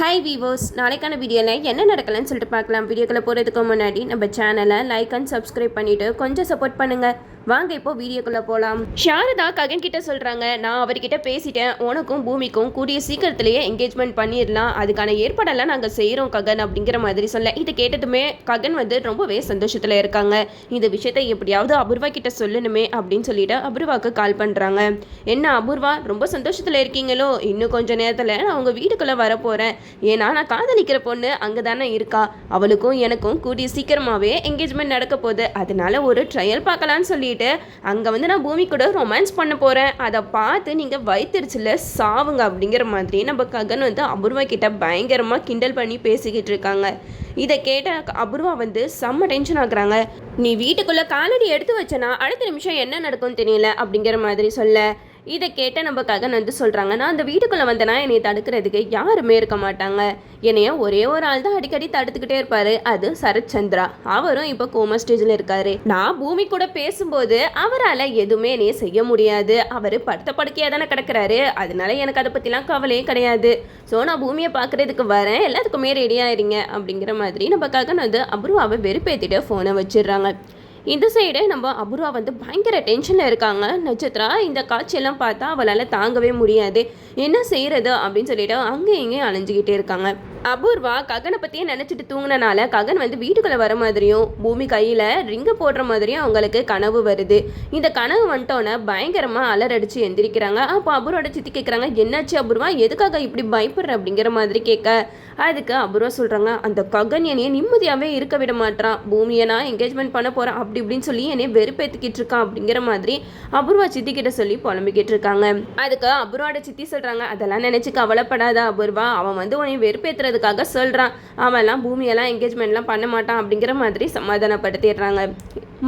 Hi viewers, நாளைக்கான வீடியோவில் என்ன நடக்கலன்னு சொல்லிட்டு பார்க்கலாம். வீடியோக்குள்ளே போகிறதுக்கு முன்னாடி நம்ம சேனலை லைக் அண்ட் சப்ஸ்கிரைப் பண்ணிவிட்டு கொஞ்சம் சப்போர்ட் பண்ணுங்கள். வாங்க இப்போ வீடியோக்குள்ளே போகலாம். சாரதா ககன் கிட்ட சொல்கிறாங்க, நான் அவர்கிட்ட பேசிட்டேன், உனக்கும் பூமிக்கும் கூடிய சீக்கிரத்திலேயே என்கேஜ்மெண்ட் பண்ணிடலாம், அதுக்கான ஏற்பாடெல்லாம் நாங்கள் செய்கிறோம் ககன் அப்படிங்கிற மாதிரி சொல்ல, இதை கேட்டதுமே ககன் ரொம்பவே சந்தோஷத்தில் இருக்காங்க. இந்த விஷயத்தை எப்படியாவது அபூர்வா கிட்ட சொல்லணுமே அப்படின்னு சொல்லிட்டு அபூர்வாவுக்கு கால் பண்ணுறாங்க. என்ன அபூர்வா, ரொம்ப சந்தோஷத்தில் இருக்கீங்களோ? இன்னும் கொஞ்சம் நேரத்தில் நான் உங்கள் வீட்டுக்குள்ளே வரப்போகிறேன். ஏன்னா நான் காதலிக்கிற பொண்ணு அங்கே தானே இருக்கா, அவளுக்கும் எனக்கும் கூடிய சீக்கிரமாகவே என்கேஜ்மெண்ட் நடக்க போகுது, அதனால ஒரு ட்ரையல் பார்க்கலான்னு சொல்லிட்டு அங்கே நான் பூமி கூட ரொமான்ஸ் பண்ண போகிறேன், அதை பார்த்து நீங்கள் வயிற்றுல சாவுங்க அப்படிங்கிற மாதிரி நம்ம ககன் அபூர்வா கிட்ட பயங்கரமாக கிண்டல் பண்ணி பேசிக்கிட்டு இருக்காங்க. இதை கேட்ட அபூர்வா செம்ம டென்ஷன் ஆகுறாங்க. நீ வீட்டுக்குள்ளே காலடி எடுத்து வச்சனா அடுத்த நிமிஷம் என்ன நடக்கும்னு தெரியல அப்படிங்கிற மாதிரி சொல்ல, இதை கேட்ட நம்ம ககன் சொல்கிறாங்க, நான் அந்த வீட்டுக்குள்ளே வந்தேன்னா என்னை தடுக்கிறதுக்கு யாருமே இருக்க மாட்டாங்க, என்னைய ஒரே ஒரு ஆள் தான் அடிக்கடி தடுத்துக்கிட்டே இருப்பார், அது சரத்சந்திரா, அவரும் இப்போ கோமா ஸ்டேஜில் இருக்காரு. நான் பூமி கூட பேசும்போது அவரால் எதுவுமே என்னைய செய்ய முடியாது, அவர் படுத்த படுக்கையாக தானே கிடக்கிறாரு, அதனால எனக்கு அதை பற்றிலாம் கவலையே கிடையாது. ஸோ நான் பூமியை பார்க்குறதுக்கு வரேன், எல்லாத்துக்குமே ரெடியாகிருங்க அப்படிங்கிற மாதிரி நம்ம ககன் அபூர்வாவை வெறுப்பேற்றிட்டு ஃபோனை வச்சிடுறாங்க. இந்த சைடு நம்ம அபூர்வா பயங்கர டென்ஷனில் இருக்காங்க. நட்சத்திரா இந்த காட்சியெல்லாம் பார்த்தா அவளால் தாங்கவே முடியாது, என்ன செய்கிறது அப்படின்னு சொல்லிட்டு அங்கே இங்கே அலைஞ்சிக்கிட்டே இருக்காங்க. அபூர்வா ககனை பற்றியே நினச்சிட்டு தூங்கினால ககன் வீட்டுக்குள்ளே வர மாதிரியும் பூமி கையில் ரிங்கை போடுற மாதிரியும் அவங்களுக்கு கனவு வருது. இந்த கனவு வந்துட்டோன்னே பயங்கரமாக அலறடிச்சு எந்திரிக்கிறாங்க. அப்போ அபூர்வோட சித்தி கேட்குறாங்க, என்னாச்சு அபூர்வா, எதுக்காக இப்படி பயப்படுற அப்படிங்கிற மாதிரி கேட்க, அதுக்கு அபூர்வா சொல்கிறாங்க, அந்த ககன் என்னைய நிம்மதியாகவே இருக்க விட மாட்டான், பூமியை நான் என்கேஜ்மெண்ட் பண்ண போகிறேன் அப்படி இப்படின்னு சொல்லி என்னை வெறுப்பேற்றிக்கிட்டு இருக்கான் அப்படிங்கிற மாதிரி அபூர்வா சித்தி கிட்ட சொல்லி புலம்பிக்கிட்டு இருக்காங்க. அதுக்கு அபூர்வோட சித்தி சொல்கிறாங்க, அதெல்லாம் நினச்சி கவலைப்படாத அபூர்வா, அவன் உன்னை வெறுப்பேற்றுறதுக்காக சொல்கிறான், அவன்லாம் பூமியெல்லாம் என்கேஜ்மெண்ட்லாம் பண்ண மாட்டான் அப்படிங்கிற மாதிரி சமாதானப்படுத்திடுறாங்க.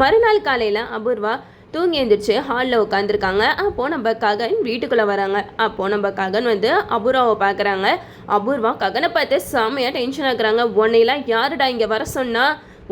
மறுநாள் காலையில் அபூர்வா தூங்கி எழுந்திரிச்சு ஹாலில் உட்காந்துருக்காங்க. அப்போது நம்ம ககன் வீட்டுக்குள்ளே வராங்க. அப்போது நம்ம ககன் அபூர்வாவை பார்க்குறாங்க. அபூர்வா ககனை பார்த்து செம்மையாக டென்ஷன் ஆகுறாங்க. உன்னையெல்லாம் யாருடா இங்கே வர சொன்னா,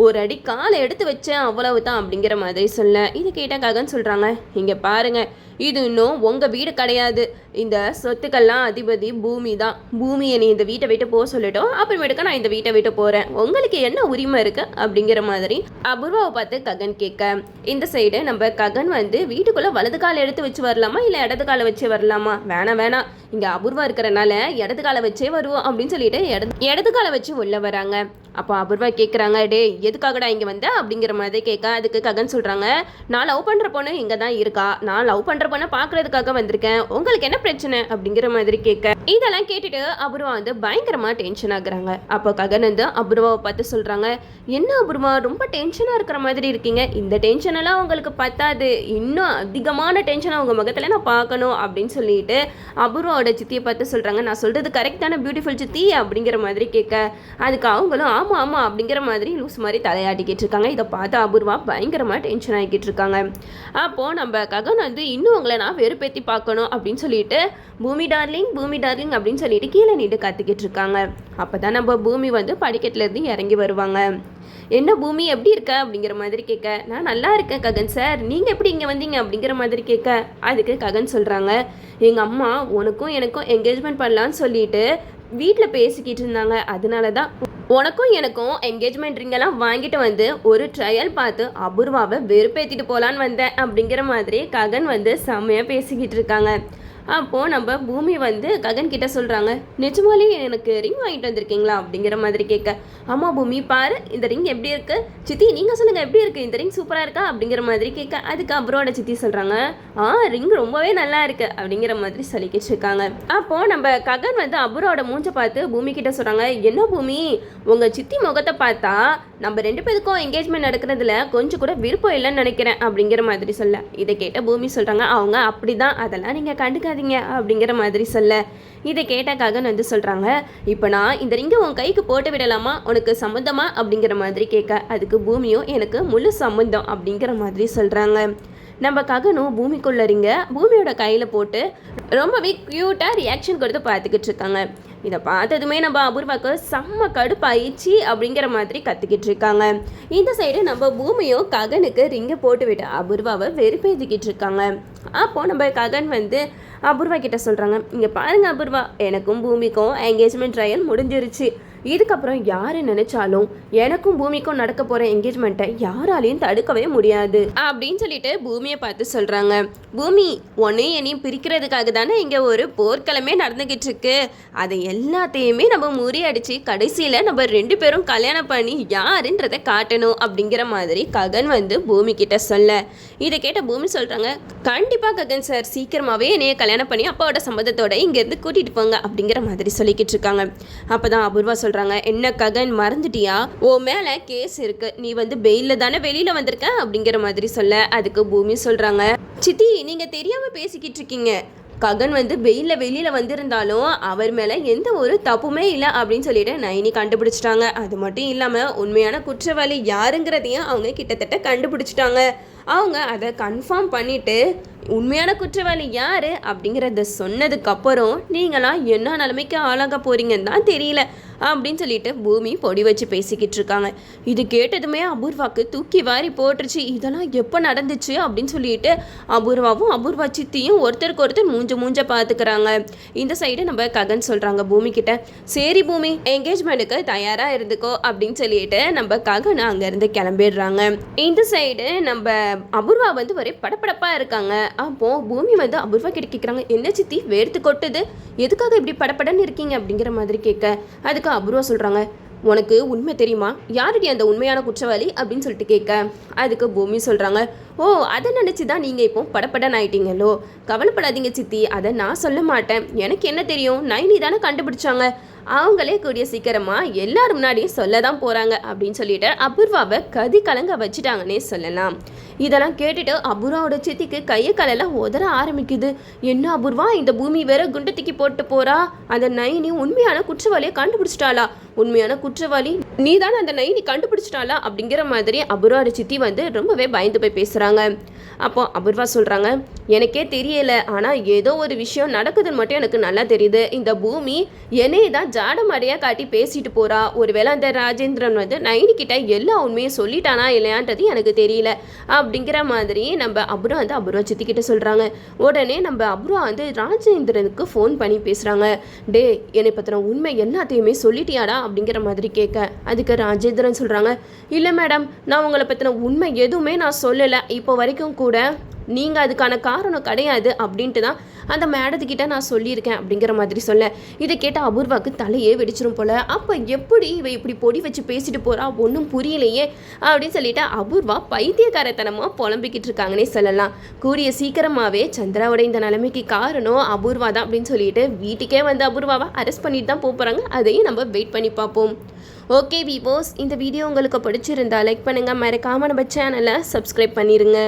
ஒரு அடி காலை எடுத்து வச்சேன் அவ்வளவு தான் அப்படிங்கிற மாதிரி சொல்ல, இது கேட்டால் ககன் சொல்கிறாங்க, இங்கே பாருங்கள், இது இன்னும் உங்கள் வீடு கிடையாது, இந்த சொத்துக்கள்லாம் அதிபதி பூமி தான், பூமியை நீ இந்த வீட்டை விட்டு போக சொல்லிட்டோம், அப்புறமேட்டுக்க நான் இந்த வீட்டை விட்டு போகிறேன், உங்களுக்கு என்ன உரிமை இருக்குது அப்படிங்கிற மாதிரி அபூர்வாவை பார்த்து ககன் கேட்க, இந்த சைடு நம்ம ககன் வீட்டுக்குள்ளே வலது காலை எடுத்து வச்சு வரலாமா இல்லை இடது காலை வச்சு வரலாமா, வேணாம் இங்கே அபூர்வா இருக்கிறனால இடது காலை வச்சே வருவோம் அப்படின்னு சொல்லிட்டு இடது காலை வச்சு உள்ள வராங்க. அப்போ அபூர்வா கேட்குறாங்க, டே எதுக்காகடா இங்கே வந்த அப்படிங்கிற மாதிரி கேட்க, அதுக்கு ககன் சொல்கிறாங்க, நான் லவ் பண்ணுற பொண்ணு இங்கே தான் இருக்கா, நான் லவ் பண்ணுற பொண்ணை பார்க்குறதுக்காக வந்திருக்கேன், உங்களுக்கு என்ன பிரச்சனை அப்படிங்கிற மாதிரி கேட்க, இதெல்லாம் கேட்டுட்டு அபூர்வா பயங்கரமாக டென்ஷன் ஆகுறாங்க. அப்போ ககன் அபூர்வாவை பார்த்து சொல்கிறாங்க, என்ன அபூர்வா ரொம்ப டென்ஷனாக இருக்கிற மாதிரி இருக்கீங்க, இந்த டென்ஷனெல்லாம் உங்களுக்கு பத்தாது, இன்னும் அதிகமான டென்ஷனாக உங்கள் முகத்தில் நான் பார்க்கணும் அப்படின்னு சொல்லிட்டு அபூர்வாவோட சித்தியை பார்த்து சொல்கிறாங்க, நான் சொல்கிறது கரெக்டான பியூட்டிஃபுல் சித்தி அப்படிங்கிற மாதிரி கேட்க, அதுக்கு அவங்களும் ஆமாம் அப்படிங்கிற மாதிரி லூஸ் மாதிரி தலையாட்டிக்கிட்டு இருக்காங்க. இதை பார்த்து அபூர்வா பயங்கரமாக டென்ஷன் ஆகிக்கிட்டு இருக்காங்க. அப்போது நம்ம ககன் இன்னும் உங்களை நான் வெறுப்பேற்றி பார்க்கணும் அப்படின்னு சொல்லிட்டு பூமி டார்லிங் அப்படின்னு சொல்லிட்டு கீழே நின்று கத்திக்கிட்டு இருக்காங்க. அப்போ தான் நம்ம பூமி படிக்கட்டுலேருந்து இறங்கி வருவாங்க. என்ன பூமி எப்படி இருக்க அப்படிங்கிற மாதிரி கேட்க, நான் நல்லா இருக்கேன் ககன் சார், நீங்கள் எப்படி இங்கே வந்தீங்க அப்படிங்கிற மாதிரி கேட்க, அதுக்கு ககன் சொல்கிறாங்க, எங்கள் அம்மா உனக்கும் எனக்கும் என்கேஜ்மெண்ட் பண்ணலான்னு சொல்லிட்டு வீட்டில் பேசிக்கிட்டு இருந்தாங்க, அதனால தான் உனக்கும் எனக்கும் என்கேஜ்மெண்ட் ரிங்கெல்லாம் வாங்கிட்டு ஒரு ட்ரையல் பார்த்து அபூர்வாவை வெறுப்பேற்றிட்டு போகலான்னு வந்தேன் அப்படிங்கிற மாதிரி ககன் செம்மையாக பேசிக்கிட்டு இருக்காங்க. அப்போது நம்ம பூமி ககன் கிட்ட சொல்கிறாங்க, நிஜமாலே எனக்கு ரிங் வாங்கிட்டு வந்திருக்கீங்களா அப்படிங்கிற மாதிரி கேட்க, ஆமாம் பூமி பாரு இந்த ரிங் எப்படி இருக்குது, சித்தி நீங்கள் சொல்லுங்கள் எப்படி இருக்குது, இந்த ரிங் சூப்பராக இருக்கா அப்படிங்கிற மாதிரி கேட்க, அதுக்கு அபூர்வோட சித்தி சொல்கிறாங்க, ரிங் ரொம்பவே நல்லா இருக்குது அப்படிங்கிற மாதிரி சொல்லிக்கிட்டு இருக்காங்க. அப்போது நம்ம ககன் அபூர்வோட மூஞ்சை பார்த்து பூமி கிட்ட சொல்கிறாங்க, என்ன பூமி உங்கள் சித்தி முகத்தை பார்த்தா நம்ம 2 பேருக்கும் என்கேஜ்மெண்ட் நடக்கிறதுல கொஞ்சம் கூட விருப்பம் இல்லைன்னு நினைக்கிறேன் அப்படிங்கிற மாதிரி சொல்ல, இதை கேட்ட பூமி சொல்கிறாங்க, அவங்க அப்படி தான், அதெல்லாம் நீங்கள் கண்டுக்காதீங்க அப்படிங்கிற மாதிரி சொல்ல, இதை கேட்ட ககன் சொல்கிறாங்க, இப்போ நான் இந்த ரிங்கை உன் கைக்கு போட்டு விடலாமா, உனக்கு சம்மந்தமா அப்படிங்கிற மாதிரி கேட்க, அதுக்கு பூமியும் எனக்கு முழு சம்மந்தம் அப்படிங்கிற மாதிரி சொல்கிறாங்க. நம்ம ககனும் பூமிக்குள்ள ரிங்க பூமியோட கையில் போட்டு ரொம்பவே க்யூட்டாக ரியாக்ஷன் கொடுத்து பார்த்துக்கிட்டு இருக்காங்க. இதை பார்த்ததுமே நம்ம அபூர்வாக்கு செம்ம கடுப்பாயிடுச்சு அப்படிங்கிற மாதிரி கத்திக்கிட்டு இருக்காங்க. இந்த சைடு நம்ம பூமியும் ககனுக்கு ரிங்கை போட்டு விட்டு அபூர்வாவை வெறுப்பேற்றிக்கிட்டு இருக்காங்க. அப்போது நம்ம ககன் அபூர்வா கிட்ட சொல்கிறாங்க, இங்கே பாருங்க அபூர்வா, எனக்கும் பூமிக்கும் என்கேஜ்மெண்ட் ட்ரையல் முடிஞ்சிருச்சு. இதுக்கப்புறம் யார் நினைச்சாலும் எனக்கும் பூமிக்கும் நடக்க போகிற என்கேஜ்மெண்ட்டை யாராலையும் தடுக்கவே முடியாது அப்படின்னு சொல்லிட்டு பூமியை பார்த்து சொல்கிறாங்க. பூமி, உன்னையும் என்னையும் பிரிக்கிறதுக்காக தானே இங்கே ஒரு போர்க்களமே நடந்துக்கிட்டு இருக்கு. அதை எல்லாத்தையுமே நம்ம முறியடிச்சு கடைசியில் நம்ம 2 பேரும் கல்யாணம் பண்ணி யாருன்றதை காட்டணும் அப்படிங்கிற மாதிரி ககன் வந்து பூமி கிட்ட சொல்ல, இதை கேட்ட பூமி சொல்கிறாங்க, கண்டிப்பாக ககன் சார், சீக்கிரமாகவே என்னைய கல்யாணம் பண்ணி அப்பாவோட சம்மதத்தோட இங்கேருந்து கூட்டிகிட்டு போங்க அப்படிங்கிற மாதிரி சொல்லிக்கிட்டு இருக்காங்க. அப்போ தான் அபூர்வா சொல்கிறாங்க, என்ன ககன் மறந்துட்டியா, ஓ மேலே கேஸ் இருக்கு, நீ வந்து பெயிலில் தானே வெளியில் வந்திருக்க அப்படிங்கிற மாதிரி சொல்ல, அதுக்கு பூமி சொல்கிறாங்க, சித்தி நீங்கள் தெரியாமல் பேசிக்கிட்டு இருக்கீங்க. ககன் வந்து வெளியில் வந்திருந்தாலும் அவர் மேலே எந்த ஒரு தப்புமே இல்லை அப்படின்னு சொல்லிட்டு நைனி கண்டுபிடிச்சிட்டாங்க. அது மட்டும் இல்லாமல் உண்மையான குற்றவாளி யாருங்கிறதையும் அவங்க கிட்டத்தட்ட கண்டுபிடிச்சிட்டாங்க. அவங்க அதை கன்ஃபார்ம் பண்ணிவிட்டு உண்மையான குற்றவாளி யார் அப்படிங்கிறத சொன்னதுக்கப்புறம் நீங்களாம் என்ன நிலைமைக்கு ஆளாக போகிறீங்கன்னு தான் தெரியல அப்படின்னு சொல்லிட்டு பூமி பொடி வச்சு பேசிக்கிட்டு இருக்காங்க. இது கேட்டதுமே அபூர்வாக்கு தூக்கி வாரி போட்டுருச்சு. இதெல்லாம் எப்போ நடந்துச்சு அப்படின்னு சொல்லிட்டு அபூர்வாவும் அபூர்வா சித்தியும் ஒருத்தருக்கு ஒருத்தர் மூஞ்ச பார்த்துக்கிறாங்க. இந்த சைடு நம்ம ககன் சொல்கிறாங்க பூமி கிட்ட, சரி பூமி, என்கேஜ்மெண்ட்டுக்கு தயாராக இருந்துக்கோ அப்படின்னு சொல்லிட்டு நம்ம ககன் அங்கேருந்து கிளம்பிடுறாங்க. இந்த சைடு நம்ம அபூர்வா வந்து ஒரே படப்படப்பாக இருக்காங்க. அப்போ பூமி வந்து அபூர்வா கிட்ட கேட்குறாங்க, என்ன சித்தி வேர்த்து கொட்டுது, எதுக்காக இப்படி படப்படன்னு இருக்கீங்க அப்படிங்கிற மாதிரி கேட்க, அதுக்கு அபூர்வா சொல்கிறாங்க, உனக்கு உண்மை தெரியுமா, யாருடி அந்த உண்மையான குற்றவாளி அப்படின்னு சொல்லிட்டு கேட்க, அதுக்கு பூமி சொல்கிறாங்க, ஓ அதை நினச்சி தான் நீங்கள் இப்போ படப்படன் ஆயிட்டீங்களோ, கவலைப்படாதீங்க சித்தி, அதை நான் சொல்ல மாட்டேன், எனக்கு என்ன தெரியும், நைனி தானே கண்டுபிடிச்சாங்க, அவங்களே கூடிய சீக்கிரமாக எல்லாரும் முன்னாடியும் சொல்ல தான் போகிறாங்க அப்படின்னு சொல்லிட்டு அபூர்வாவை கதி கலங்க வச்சுட்டாங்கன்னே சொல்லலாம். இதெல்லாம் கேட்டுட்டு அபூர்வாவோட சித்திக்கு கையை காலெல்லாம் உதற ஆரம்பிக்குது. என்ன அபூர்வா, இந்த பூமி வேற குண்டு தூக்கி போட்டு போறா, அந்த நைனி உண்மையான குற்றவாளியை கண்டுபிடிச்சிட்டாளா, உண்மையான குற்றவாளி நீ தானே அந்த நைனி கண்டுபிடிச்சிட்டாளா அப்படிங்கிற மாதிரி அபூர்வாவோட சித்தி வந்து ரொம்பவே பயந்து போய் பேசுகிறாங்க. அப்போ அபூர்வா சொல்கிறாங்க, எனக்கே தெரியல, ஆனால் ஏதோ ஒரு விஷயம் நடக்குதுன்னு மட்டும் எனக்கு நல்லா தெரியுது. இந்த பூமி என்னையே தான் ஜாடமடையாக காட்டி பேசிட்டு போகிறா. ஒருவேளை அந்த ராஜேந்திரன் வந்து நைனி கிட்ட எல்லா உண்மையும் சொல்லிட்டானா இல்லையான்றது எனக்கு தெரியல அப்படிங்கிற மாதிரி நம்ம அபூர்வா வந்து அபூர்வா சித்திக்கிட்ட சொல்கிறாங்க. உடனே நம்ம அபூர்வா வந்து ராஜேந்திரனுக்கு ஃபோன் பண்ணி பேசுகிறாங்க, டே என்னை பற்றின உண்மை எல்லாத்தையுமே சொல்லிட்டியாடா அப்படிங்கிற மாதிரி கேட்க, அதுக்கு ராஜேந்திரன் சொல்கிறாங்க, இல்லை மேடம், நான் உங்களை பற்றின உண்மை எதுவுமே நான் சொல்லலை, இப்போ வரைக்கும் கூட நீங்கள் அதுக்கான காரணம் கிடையாது அப்படின்ட்டு தான் அந்த மேடத்துக்கிட்ட நான் சொல்லியிருக்கேன் அப்படிங்கிற மாதிரி சொல்ல, இதை கேட்ட அபூர்வாக்கு தலையே வெடிச்சிரும் போல். அப்போ எப்படி இவ இப்படி பொடி வச்சு பேசிட்டு போகிறா, ஒன்றும் புரியலையே அப்படின்னு சொல்லிட்டு அபூர்வா பைத்தியக்காரத்தனமாக புலம்பிக்கிட்டு இருக்காங்கன்னே சொல்லலாம். கூடிய சீக்கிரமாகவே சந்திராவோட இந்த நிலைமைக்கு காரணம் அபூர்வா தான் அப்படின்னு சொல்லிட்டு வீட்டுக்கே வந்து அபூர்வாவை அரெஸ்ட் பண்ணிட்டு தான் போகிறாங்க. அதையும் நம்ம வெயிட் பண்ணி பார்ப்போம். ஓகே வீவோஸ், இந்த வீடியோ உங்களுக்கு பிடிச்சிருந்தா லைக் பண்ணுங்கள், மறக்காமல் நம்ம சேனலை சப்ஸ்கிரைப் பண்ணிடுங்க.